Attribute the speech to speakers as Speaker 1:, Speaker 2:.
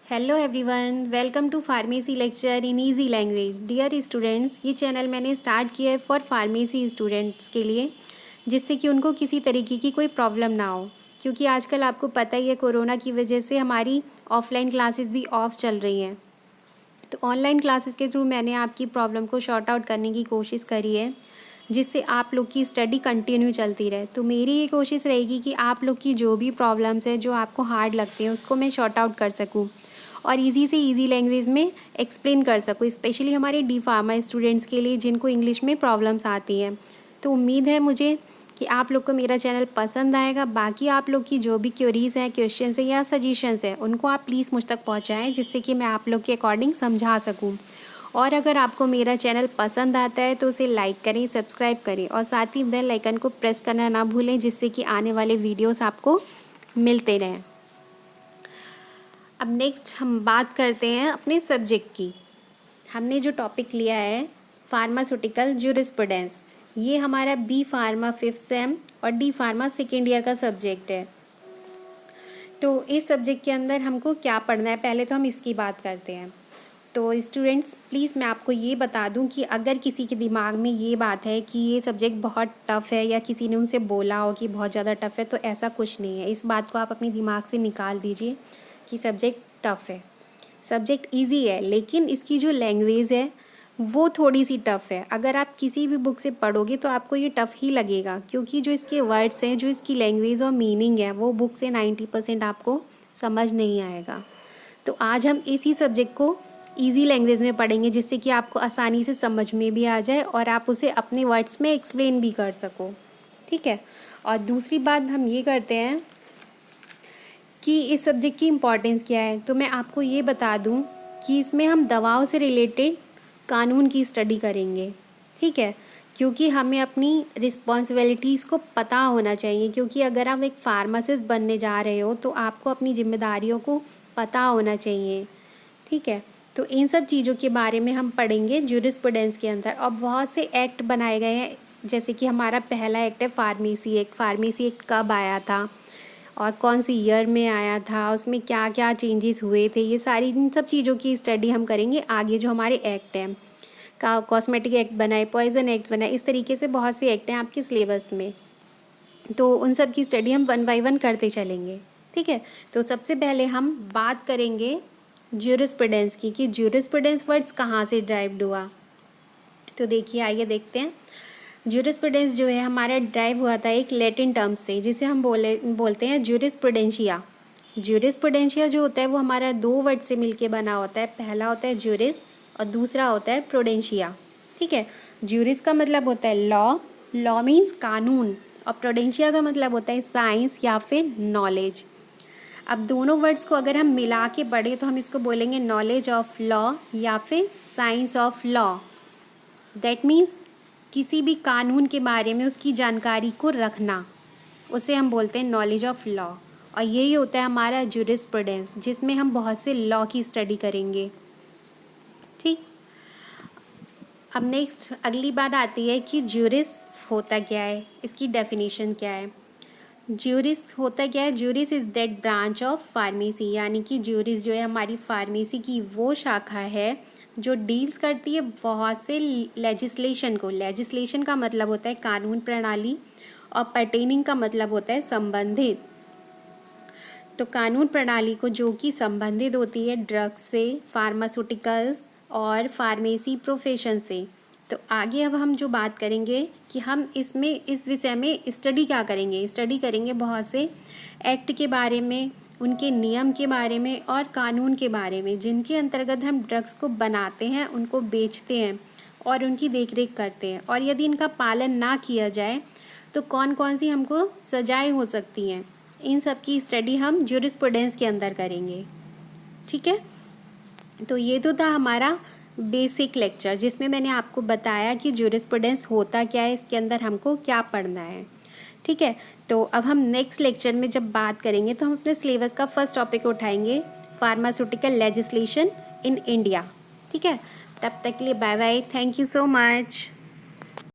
Speaker 1: Hello everyone, welcome to pharmacy lecture in easy language. Dear students, ये channel मैंने start किया है for pharmacy students के लिए, जिससे कि उनको किसी तरीके की कोई प्रॉब्लम ना हो। क्योंकि आजकल आपको पता ही है, कोरोना की वजह से हमारी ऑफलाइन क्लासेस भी ऑफ चल रही हैं। तो ऑनलाइन क्लासेस के थ्रू मैंने आपकी प्रॉब्लम को शॉर्ट आउट करने की कोशिश करी है, जिससे आप लोग की स्टडी कंटिन्यू चलती रहे। तो मेरी ये कोशिश रहेगी कि आप लोग की जो भी प्रॉब्लम्स हैं, जो आपको हार्ड लगती हैं, उसको मैं शॉर्ट आउट कर सकूँ और इजी से इजी लैंग्वेज में एक्सप्लेन कर सकूँ, स्पेशली हमारे डी फार्मा स्टूडेंट्स के लिए जिनको इंग्लिश में प्रॉब्लम्स आती हैं। तो उम्मीद है मुझे कि आप लोग को मेरा चैनल पसंद आएगा। बाकी आप लोग की जो भी क्वेरीज़ हैं, क्वेश्चंस हैं या सजेशंस हैं, उनको आप प्लीज़ मुझ तक पहुँचाएँ, जिससे कि मैं आप लोग के अकॉर्डिंग समझा सकूँ। और अगर आपको मेरा चैनल पसंद आता है तो उसे लाइक करें, सब्सक्राइब करें और साथ ही बेल आइकन को प्रेस करना ना भूलें, जिससे कि आने वाले वीडियोस आपको मिलते रहें। अब नेक्स्ट हम बात करते हैं अपने सब्जेक्ट की। हमने जो टॉपिक लिया है फार्मास्यूटिकल ज्यूरिस्प्रूडेंस, ये हमारा बी फार्मा 5th सेम और डी फार्मा 2nd ईयर का सब्जेक्ट है। तो इस सब्जेक्ट के अंदर हमको क्या पढ़ना है, पहले तो हम इसकी बात करते हैं। तो स्टूडेंट्स, प्लीज़ मैं आपको ये बता दूं कि अगर किसी के दिमाग में ये बात है कि ये सब्जेक्ट बहुत टफ़ है या किसी ने उनसे बोला हो कि बहुत ज़्यादा टफ़ है, तो ऐसा कुछ नहीं है। इस बात को आप अपने दिमाग से निकाल दीजिए कि सब्जेक्ट टफ़ है। सब्जेक्ट इजी है, लेकिन इसकी जो लैंग्वेज है वो थोड़ी सी टफ़ है। अगर आप किसी भी बुक से पढ़ोगे तो आपको ये टफ़ ही लगेगा, क्योंकि जो इसके वर्ड्स हैं, जो इसकी लैंग्वेज और मीनिंग है, वो बुक से 90% आपको समझ नहीं आएगा। तो आज हम इसी सब्जेक्ट को इजी लैंग्वेज में पढ़ेंगे, जिससे कि आपको आसानी से समझ में भी आ जाए और आप उसे अपने वर्ड्स में एक्सप्लेन भी कर सको। ठीक है। और दूसरी बात हम ये करते हैं कि इस सब्जेक्ट की इम्पॉर्टेंस क्या है। तो मैं आपको ये बता दूं कि इसमें हम दवाओं से रिलेटेड कानून की स्टडी करेंगे। ठीक है, क्योंकि हमें अपनी रिस्पॉन्सिबिलिटीज़ को पता होना चाहिए, क्योंकि अगर आप एक फार्मासिस्ट बनने जा रहे हो तो आपको अपनी जिम्मेदारियों को पता होना चाहिए। ठीक है, तो इन सब चीज़ों के बारे में हम पढ़ेंगे ज्यूरिस्प्रूडेंस के अंदर। और बहुत से एक्ट बनाए गए हैं, जैसे कि हमारा पहला एक्ट है फार्मेसी एक्ट। फार्मेसी एक्ट कब आया था और कौन सी ईयर में आया था, उसमें क्या क्या चेंजेस हुए थे, ये सारी इन सब चीज़ों की स्टडी हम करेंगे आगे। जो हमारे एक्ट हैं, का कॉस्मेटिक एक्ट बनाए, पॉइजन एक्ट बनाए, इस तरीके से बहुत से एक्ट हैं आपके सिलेबस में। तो उन सब की स्टडी हम 1 बाय 1 करते चलेंगे। ठीक है, तो सबसे पहले हम बात करेंगे ज्यूरिस्प्रूडेंस की, कि ज्यूरिस्प्रूडेंस वर्ड्स कहाँ से ड्राइव्ड हुआ। तो देखिए, आइए देखते हैं। ज्यूरिस्प्रूडेंस जो है हमारा ड्राइव हुआ था एक लैटिन टर्म से, जिसे हम बोलते हैं ज्यूरिस्प्रूडेंशिया। ज्यूरिस्प्रूडेंशिया जो होता है वो हमारा 2 वर्ड से मिलके बना होता है। पहला होता है ज्यूरिस और दूसरा होता है प्रूडेंशिया। ठीक है, ज्यूरिस का मतलब होता है लॉ, लॉ मीन्स कानून, और प्रूडेंशिया का मतलब होता है साइंस या फिर नॉलेज। अब दोनों वर्ड्स को अगर हम मिला के पढ़ें तो हम इसको बोलेंगे नॉलेज ऑफ लॉ या फिर science of law. That means किसी भी कानून के बारे में उसकी जानकारी को रखना, उसे हम बोलते हैं नॉलेज ऑफ लॉ। और यही होता है हमारा ज्यूरिस्प्रूडेंस, जिसमें हम बहुत से लॉ की स्टडी करेंगे। ठीक, अब नेक्स्ट अगली बात आती है कि ज्यूरिस होता क्या है, इसकी डेफिनेशन क्या है। ज्यूरिस होता क्या है? Juris is that branch of pharmacy, यानी कि ज्यूरिस जो है हमारी फार्मेसी की वो शाखा है जो डील्स करती है बहुत से लेजिस्लेशन को। लेजिस्लेशन का मतलब होता है कानून प्रणाली, और पर्टेनिंग का मतलब होता है संबंधित। तो कानून प्रणाली को जो कि संबंधित होती है ड्रग्स से, फार्मास्यूटिकल्स और फार्मेसी प्रोफेशन से। तो आगे अब हम जो बात करेंगे कि हम इसमें इस विषय में स्टडी क्या करेंगे। स्टडी करेंगे बहुत से एक्ट के बारे में, उनके नियम के बारे में और कानून के बारे में, जिनके अंतर्गत हम ड्रग्स को बनाते हैं, उनको बेचते हैं और उनकी देखरेख करते हैं। और यदि इनका पालन ना किया जाए तो कौन कौन सी हमको सजाएं हो सकती हैं, इन सब की स्टडी हम ज्यूरिस्प्रूडेंस के अंदर करेंगे। ठीक है, तो ये तो था हमारा बेसिक लेक्चर, जिसमें मैंने आपको बताया कि ज्यूरिस्प्रूडेंस होता क्या है, इसके अंदर हमको क्या पढ़ना है। ठीक है, तो अब हम नेक्स्ट लेक्चर में जब बात करेंगे तो हम अपने सिलेबस का फर्स्ट टॉपिक उठाएंगे, फार्मास्यूटिकल लेजिस्लेशन इन इंडिया। ठीक है, तब तक के लिए bye bye, thank you so much.